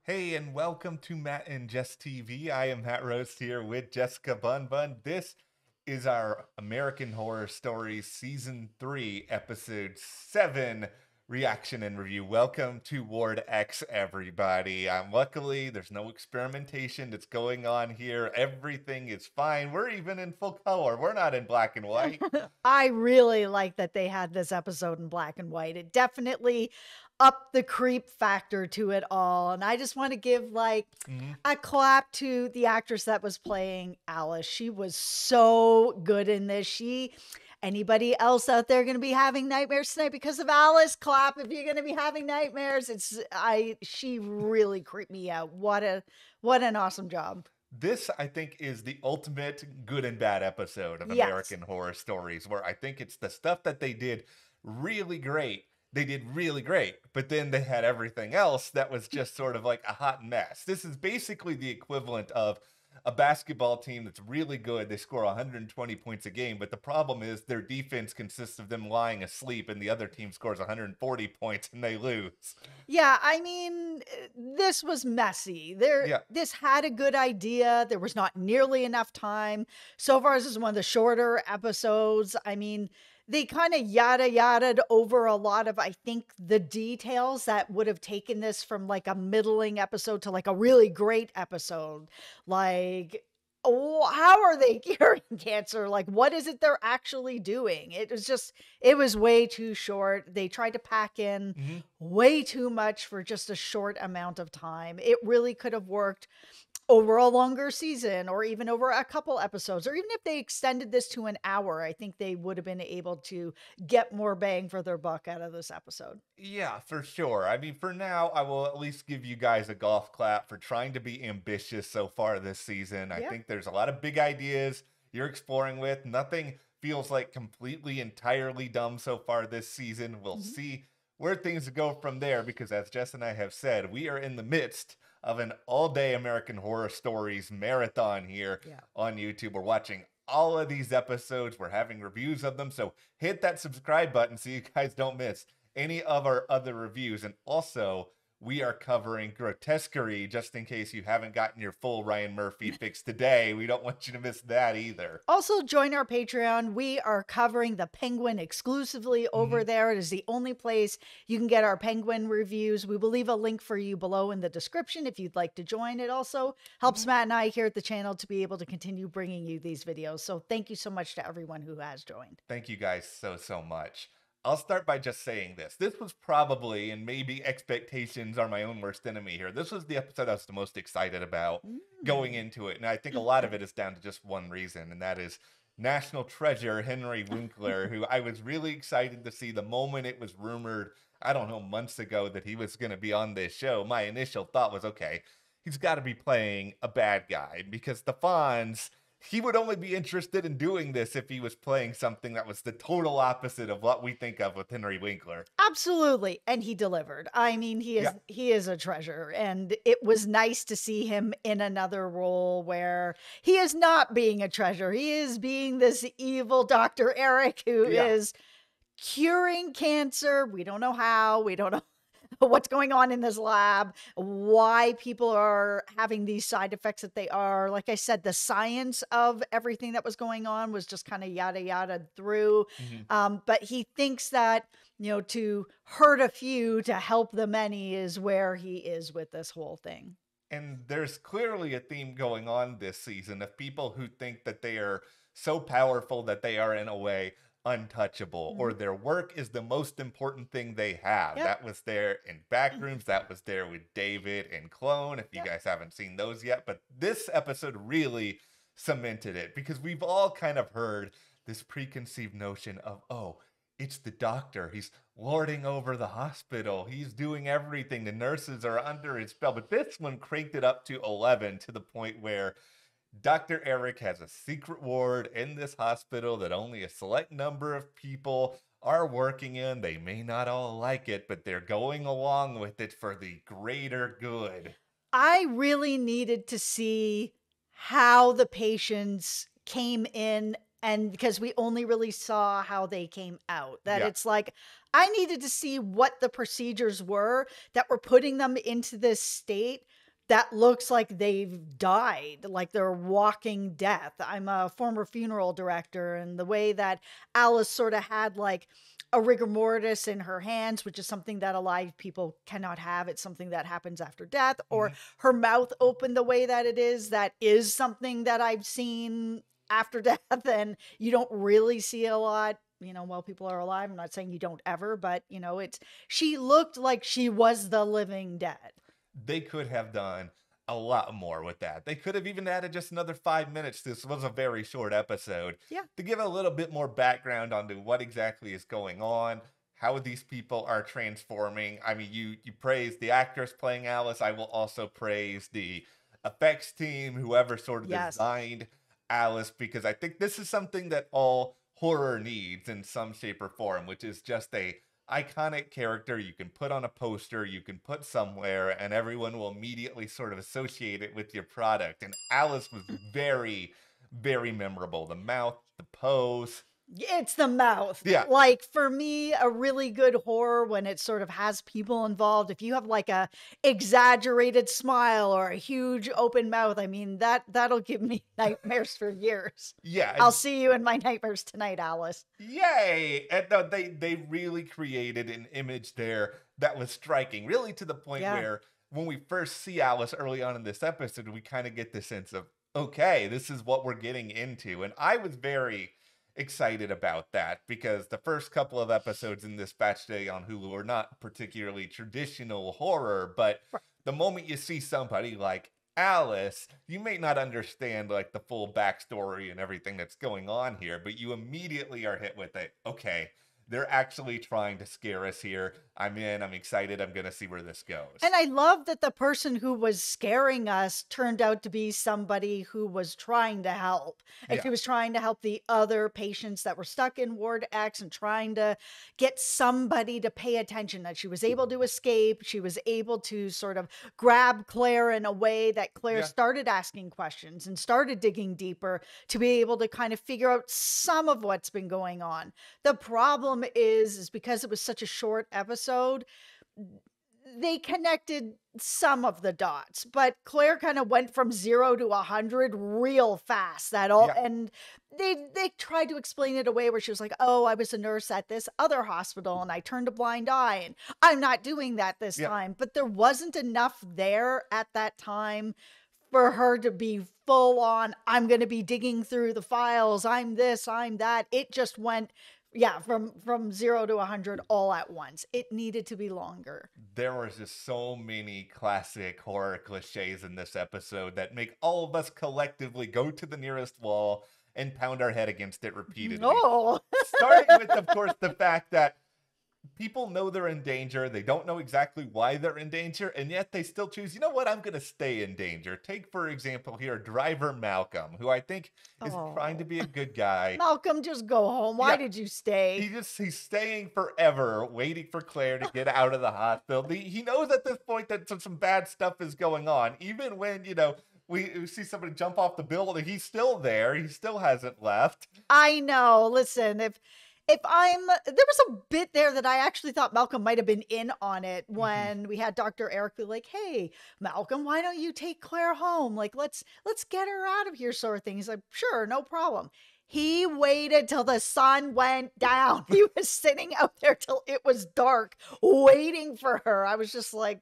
Hey, and welcome to Matt and Jess TV. I am Matt Roast here with Jessica Bun Bun. This is our American Horror Stories Season 3, Episode 7 reaction and review. Welcome to Ward X, everybody. Luckily, there's no experimentation that's going on here. Everything is fine. We're even in full color. We're not in black and white. I really like that they had this episode in black and white. It definitely upped the creep factor to it all. And I just want to give Mhm. a clap to the actress that was playing Alice. She was so good in this. Anybody else out there going to be having nightmares tonight because of Alice? Clap if you're going to be having nightmares. She really creeped me out. What an awesome job. This, I think, is the ultimate good and bad episode of Yes. American Horror Stories, where I think it's the stuff that they did really great. They did really great, but then they had everything else that was just sort of like a hot mess. This is basically the equivalent of a basketball team that's really good. They score 120 points a game, but the problem is their defense consists of them lying asleep, and the other team scores 140 points and they lose. Yeah, I mean, this was messy. Yeah. This had a good idea. There was not nearly enough time. So far, this is one of the shorter episodes. I mean, they kind of yada yadaed over a lot of, I think, the details that would have taken this from like a middling episode to like a really great episode. Like, oh, how are they curing cancer? Like, what is it they're actually doing? It was way too short. They tried to pack in Mhm. way too much for just a short amount of time. It really could have worked over a longer season or even over a couple episodes, or even if they extended this to an hour, I think they would have been able to get more bang for their buck out of this episode. Yeah, for sure. I mean, for now, I will at least give you guys a golf clap for trying to be ambitious so far this season. I Yeah. think there's a lot of big ideas you're exploring with. Nothing feels like completely, entirely dumb so far this season. We'll Mhm. see where things go from there because, as Jess and I have said, we are in the midst of an all day American Horror Stories marathon here Yeah. on YouTube. We're watching all of these episodes, we're having reviews of them. So hit that subscribe button so you guys don't miss any of our other reviews. And also, we are covering Grotesquerie just in case you haven't gotten your full Ryan Murphy fix today. We don't want you to miss that either. Also, join our Patreon. We are covering the Penguin exclusively over Mhm. there. It is the only place you can get our Penguin reviews. We will leave a link for you below in the description if you'd like to join. It also helps Matt and I here at the channel to be able to continue bringing you these videos. So thank you so much to everyone who has joined. Thank you guys so much. I'll start by just saying this. This was probably, and maybe expectations are my own worst enemy here. This was the episode I was the most excited about going Mm. into it. And I think a lot of it is down to just one reason, and that is National Treasure Henry Winkler, who I was really excited to see the moment it was rumored, I don't know, months ago that he was going to be on this show. My initial thought was, okay, he's got to be playing a bad guy because the Fonz, he would only be interested in doing this if he was playing something that was the total opposite of what we think of with Henry Winkler. Absolutely, and he delivered. I mean, Yeah. he is a treasure, and it was nice to see him in another role where he is not being a treasure. He is being this evil Dr. Eric who Yeah. is curing cancer. We don't know how. We don't know what's going on in this lab, why people are having these side effects that they are. Like I said, the science of everything that was going on was just kind of yada yada through. Mhm. But he thinks that, to hurt a few to help the many is where he is with this whole thing. And there's clearly a theme going on this season of people who think that they are so powerful that they are, in a way, untouchable, or Mhm. their work is the most important thing they have. Yep. That was there in Backrooms, that was there with David and Clone, if you Yep. guys haven't seen those yet. But this episode really cemented it because we've all kind of heard this preconceived notion of, oh, it's the doctor. He's lording over the hospital. He's doing everything. The nurses are under his spell. But this one cranked it up to 11 to the point where Dr. Eric has a secret ward in this hospital that only a select number of people are working in. They may not all like it, but they're going along with it for the greater good. I really needed to see how the patients came in And because we only really saw how they came out, that Yeah. it's like, I needed to see what the procedures were that were putting them into this state that looks like they've died, like they're walking death. I'm a former funeral director, and the way that Alice sort of had like a rigor mortis in her hands, which is something that alive people cannot have. It's something that happens after death, or Mhm. her mouth open the way that is something that I've seen after death, and you don't really see a lot, while people are alive. I'm not saying you don't ever, but she looked like she was the living dead. They could have done a lot more with that. They could have even added just another 5 minutes. This was a very short episode Yeah. to give a little bit more background onto what exactly is going on, how these people are transforming. I mean, you praise the actress playing Alice. I will also praise the effects team, whoever sort of Yes. designed Alice, because I think this is something that all horror needs in some shape or form, which is just a iconic character you can put on a poster, you can put somewhere, and everyone will immediately sort of associate it with your product. And Alice was very, very memorable. The mouth, the pose. It's the mouth. Yeah. Like, for me, a really good horror, when it sort of has people involved, if you have like a exaggerated smile or a huge open mouth, I mean, that'll give me nightmares for years. Yeah. I'll see you in my nightmares tonight, Alice. Yay! And no, they really created an image there that was striking, really to the point Yeah. where when we first see Alice early on in this episode, we kind of get the sense of, okay, this is what we're getting into. And I was very excited about that because the first couple of episodes in this batch day on Hulu are not particularly traditional horror, but Right. the moment you see somebody like Alice, you may not understand like the full backstory and everything that's going on here, but you immediately are hit with it. Okay, they're actually trying to scare us here. I'm in, I'm excited, I'm gonna see where this goes. And I love that the person who was scaring us turned out to be somebody who was trying to help. And she Yeah. was trying to help the other patients that were stuck in Ward X and trying to get somebody to pay attention, that she was able to escape. She was able to sort of grab Claire in a way that Claire Yeah. started asking questions and started digging deeper to be able to kind of figure out some of what's been going on. The problem is because it was such a short episode, they connected some of the dots, but Claire kind of went from 0 to 100 real fast. That all, Yeah. and they tried to explain it away where she was like, "Oh, I was a nurse at this other hospital and I turned a blind eye and I'm not doing that this Yeah. time." But there wasn't enough there at that time for her to be full on, I'm going to be digging through the files, I'm this, I'm that. It just went, yeah, from 0 to 100 all at once. It needed to be longer. There was just so many classic horror cliches in this episode that make all of us collectively go to the nearest wall and pound our head against it repeatedly. No. Starting with, of course, the fact that people know they're in danger. They don't know exactly why they're in danger, and yet they still choose, you know what, I'm going to stay in danger. Take, for example, here, driver Malcolm, who I think is trying to be a good guy. Malcolm, just go home. Why Yeah. did you stay? He's staying forever, waiting for Claire to get out of the hospital. He knows at this point that some bad stuff is going on. Even when, we see somebody jump off the building, he's still there. He still hasn't left. I know. Listen, if there was a bit there that I actually thought Malcolm might have been in on it when we had Dr. Eric be like, "Hey, Malcolm, why don't you take Claire home? Like, let's get her out of here," sort of thing. He's like, "Sure, no problem." He waited till the sun went down. He was sitting out there till it was dark, waiting for her. I was just like,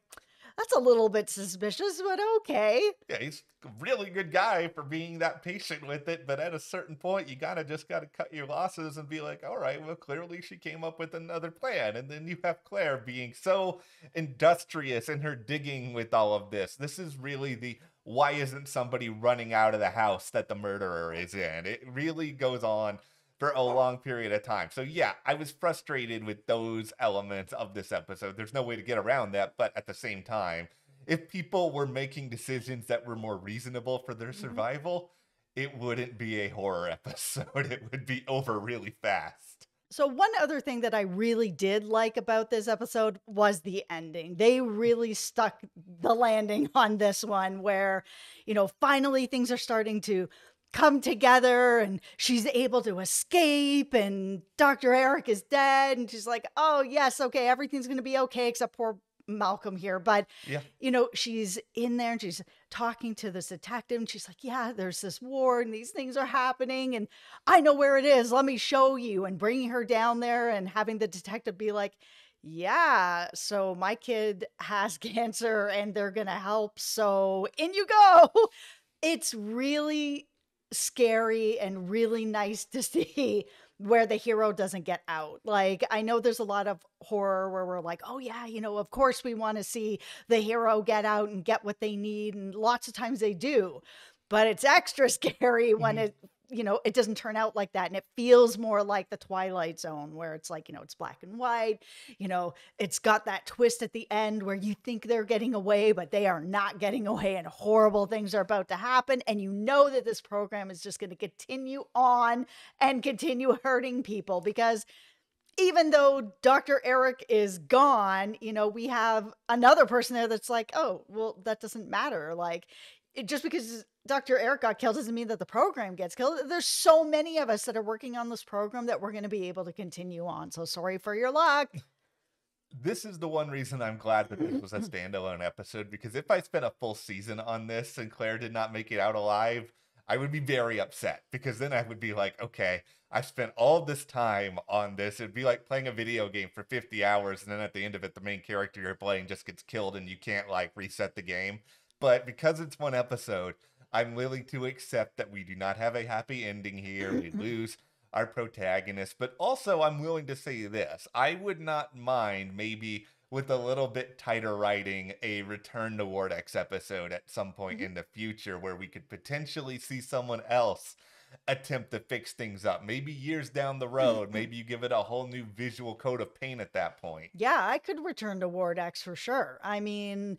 that's a little bit suspicious, but okay. Yeah, he's a really good guy for being that patient with it, but at a certain point, you just gotta cut your losses and be like, all right, well, clearly she came up with another plan. And then you have Claire being so industrious in her digging with all of this. This is really the why isn't somebody running out of the house that the murderer is in? It really goes on for a long period of time. So yeah, I was frustrated with those elements of this episode. There's no way to get around that, but at the same time, if people were making decisions that were more reasonable for their survival, it wouldn't be a horror episode. It would be over really fast. So one other thing that I really did like about this episode was the ending. They really stuck the landing on this one where, finally things are starting to come together, and she's able to escape, and Dr. Eric is dead, and she's like, oh yes, okay, everything's going to be okay except poor Malcolm here. But Yeah. she's in there and she's talking to this detective, and she's like, yeah, there's this war and these things are happening, and I know where it is, let me show you, and bringing her down there and having the detective be like, yeah, so my kid has cancer and they're gonna help, so in you go. It's really scary and really nice to see where the hero doesn't get out. Like, I know there's a lot of horror where we're like, oh, yeah, of course we want to see the hero get out and get what they need. And lots of times they do. But it's extra scary when Mhm. it doesn't turn out like that. And it feels more like the Twilight Zone, where it's like, it's black and white. It's got that twist at the end where you think they're getting away, but they are not getting away, and horrible things are about to happen. And you know that this program is just going to continue on and continue hurting people, because even though Dr. Eric is gone, we have another person there that's like, oh, well, that doesn't matter. Like, just because Dr. Eric got killed doesn't mean that the program gets killed. There's so many of us that are working on this program that we're going to be able to continue on. So sorry for your luck. This is the one reason I'm glad that this was a standalone episode, because if I spent a full season on this and Claire did not make it out alive, I would be very upset, because then I would be like, okay, I spent all this time on this. It'd be like playing a video game for 50 hours, and then at the end of it, the main character you're playing just gets killed and you can't like reset the game. But because it's one episode, I'm willing to accept that we do not have a happy ending here. We lose our protagonist. But also, I'm willing to say this. I would not mind, maybe with a little bit tighter writing, a Return to Wardex episode at some point in the future where we could potentially see someone else attempt to fix things up. Maybe years down the road, maybe you give it a whole new visual coat of paint at that point. Yeah, I could return to Ward X for sure. I mean,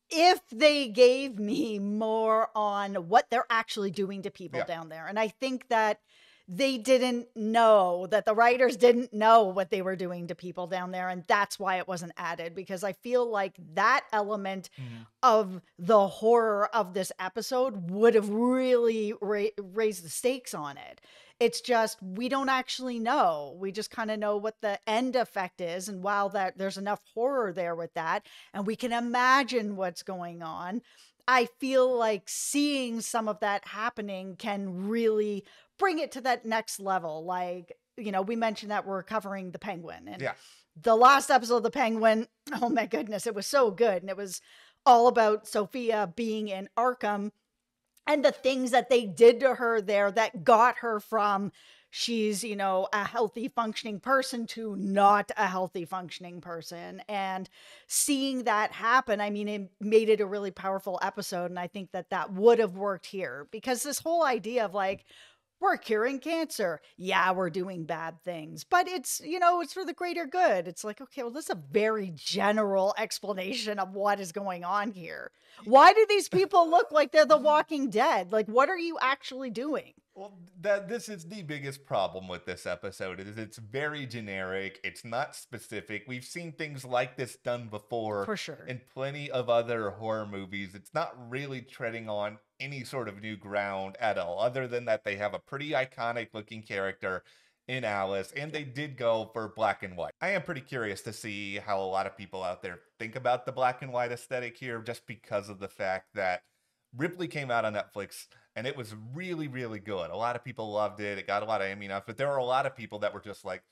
if they gave me more on what they're actually doing to people Yeah. down there. And I think that they didn't know, that the writers didn't know what they were doing to people down there. And that's why it wasn't added, because I feel like that element Mhm. of the horror of this episode would have really raised the stakes on it. It's just, we don't actually know. We just kind of know what the end effect is. And while that there's enough horror there with that, and we can imagine what's going on, I feel like seeing some of that happening can really bring it to that next level. Like, we mentioned that we're covering The Penguin, and Yeah. the last episode of The Penguin, oh my goodness, it was so good. And it was all about Sophia being in Arkham and the things that they did to her there that got her from she's, a healthy functioning person to not a healthy functioning person. And seeing that happen, I mean, it made it a really powerful episode. And I think that that would have worked here, because this whole idea of like, we're curing cancer. Yeah, we're doing bad things, but it's for the greater good. It's like, okay, well, this is a very general explanation of what is going on here. Why do these people look like they're the Walking Dead? Like, what are you actually doing? Well, this is the biggest problem with this episode, is it's very generic. It's not specific. We've seen things like this done before For sure. in plenty of other horror movies. It's not really treading on any sort of new ground at all, other than that they have a pretty iconic looking character in Alice, and they did go for black and white. I am pretty curious to see how a lot of people out there think about the black and white aesthetic here, just because of the fact that Ripley came out on Netflix and it was really, really good. A lot of people loved it. It got a lot of Emmy nods, but there were a lot of people that were just like,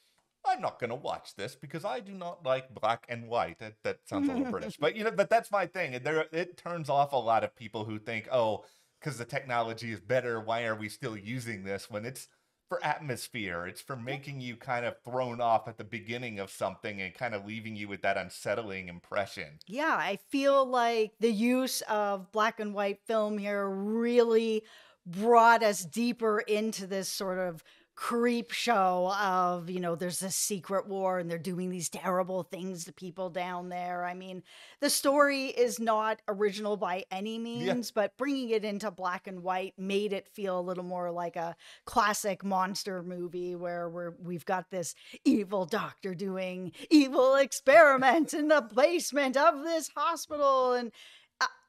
I'm not going to watch this because I do not like black and white. That sounds a little British, but but that's my thing. It turns off a lot of people who think, oh, because the technology is better, why are we still using this, when it's for atmosphere? It's for making you kind of thrown off at the beginning of something and kind of leaving you with that unsettling impression. Yeah, I feel like the use of black and white film here really brought us deeper into this sort of creep show of, there's this secret war and they're doing these terrible things to people down there. I mean, the story is not original by any Yeah. means, but bringing it into black and white made it feel a little more like a classic monster movie where we've got this evil doctor doing evil experiments in the basement of this hospital. And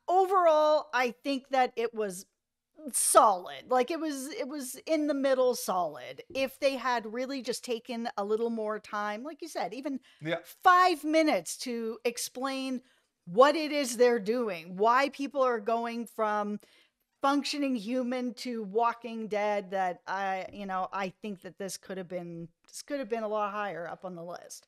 overall, I think that it was solid. Like it was in the middle solid. If they had really just taken a little more time, like you said, even Yeah. 5 minutes to explain what it is they're doing, why people are going from functioning human to walking dead, that I think that this could have been a lot higher up on the list.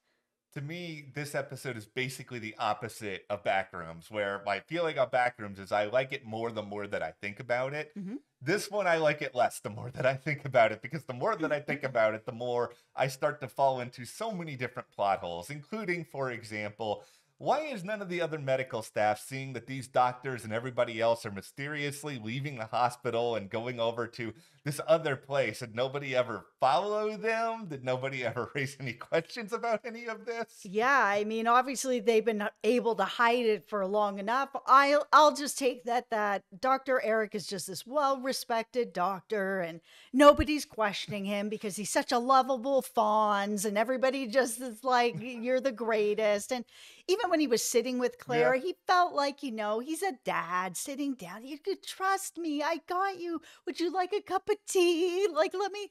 To me, this episode is basically the opposite of Backrooms, where my feeling of Backrooms is I like it more the more that I think about it. Mhm. This one, I like it less the more that I think about it, because the more that I think about it, the more I start to fall into so many different plot holes, including, for example, why is none of the other medical staff seeing that these doctors and everybody else are mysteriously leaving the hospital and going over to this other place, and nobody ever follow them? Did nobody ever raise any questions about any of this? Yeah, I mean, obviously they've been able to hide it for long enough. I'll just take that Dr. Eric is just this well-respected doctor, and nobody's questioning him because he's such a lovable Fonz, and everybody just is like, you're the greatest. And even when he was sitting with Yeah. Claire, he felt like, he's a dad sitting down. You could trust me. I got you. Would you like a cup of tea? Like, let me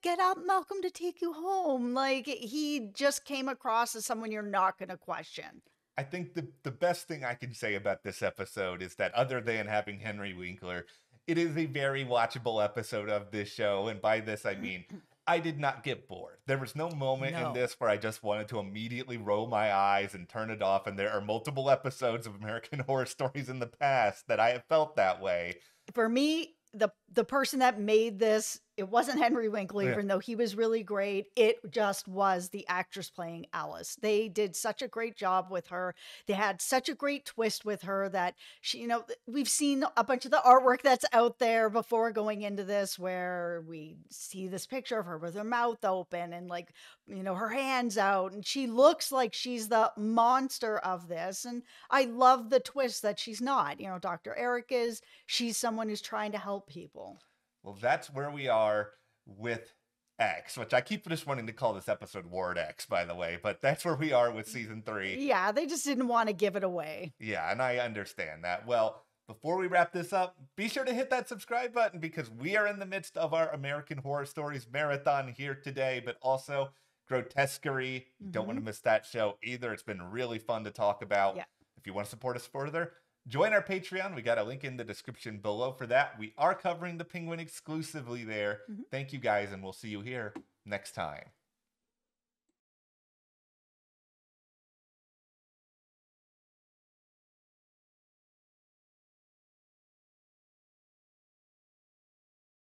get up, Malcolm, to take you home. Like, he just came across as someone you're not going to question. I think the best thing I can say about this episode is that, other than having Henry Winkler, it is a very watchable episode of this show. And by this, I mean, I did not get bored. There was no moment in No. this where I just wanted to immediately roll my eyes and turn it off. And there are multiple episodes of American Horror Stories in the past that I have felt that way. For me, the person that made this, it wasn't Henry Winkler, Yeah. even though he was really great. It just was the actress playing Alice. They did such a great job with her. They had such a great twist with her that she, we've seen a bunch of the artwork that's out there before going into this, where we see this picture of her with her mouth open and, like, her hands out, and she looks like she's the monster of this. And I love the twist that she's not. Dr. Eric is. She's someone who's trying to help people. Well, that's where we are with X, which I keep just wanting to call this episode Ward X, by the way, but that's where we are with season 3. Yeah, they just didn't want to give it away. Yeah, and I understand that. Well, before we wrap this up, be sure to hit that subscribe button, because we are in the midst of our American Horror Stories marathon here today, but also Grotesquerie. You don't want to miss that show either. It's been really fun to talk about. Yeah. If you want to support us further, join our Patreon. We got a link in the description below for that. We are covering the Penguin exclusively there. Thank you guys, and we'll see you here next time.